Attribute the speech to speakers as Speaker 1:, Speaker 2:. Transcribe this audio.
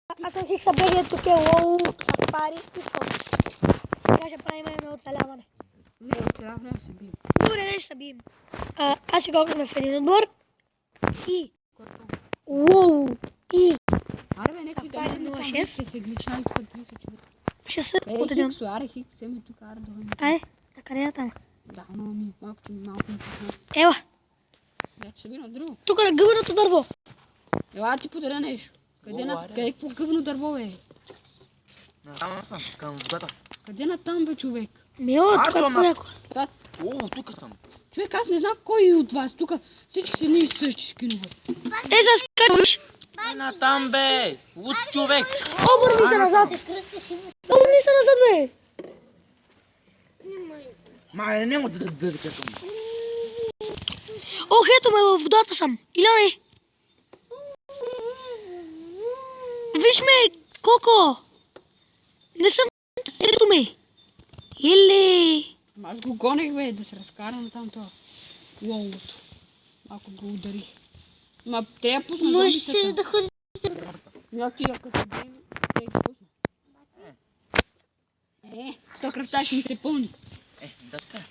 Speaker 1: Аз съм Хикса БГ, тук е Лоу, Сафари и Топ. Сега ще правим едно оцеляване.
Speaker 2: Не, оцеляване ще се бием.
Speaker 1: Добре, не ще се бием. Аз сега сме в един отбор. И... Лоу! И...
Speaker 2: Аре бе, някой да
Speaker 1: Сафари
Speaker 2: ме
Speaker 1: 06.
Speaker 2: ще се гличнали тук 30 човека.
Speaker 1: Ще се отидем.
Speaker 2: Хиксо, аре Хикс, вземе тук, аре да ходим.
Speaker 1: Ай, на къде е там?
Speaker 2: Да, но малко ми пусна.
Speaker 1: Ела,
Speaker 2: Вече се би на друго.
Speaker 1: тук на гъбеното дърво.
Speaker 2: Ела ти подаря нещо. Къде какво гъвно дърво бе?
Speaker 3: Там съм, към водата.
Speaker 2: Къде на там бе човек?
Speaker 1: Мило, тук е по-яко.
Speaker 3: О, тук съм.
Speaker 2: Човек, аз не знам кой от вас. Тук всички са ние същи скинове.
Speaker 1: С скачваш.
Speaker 3: На там бе! Луд човек!
Speaker 1: Обърни се назад. Обърни се назад, бе.
Speaker 3: Мале, няма да чакам.
Speaker 1: Ох, ето ме, във водата съм. Иляне. Виж ме, Коко. Не съм... Ето ме. Еле.
Speaker 2: Аз го гонех бе, да се разкарам там това. Лолото. Ако го удари. Ма трябва да пусна зомбитата.
Speaker 4: Да ходиш.
Speaker 2: Някакви, като дем, те ги пусна. То кръвта ще ми се пълни.
Speaker 3: Да така.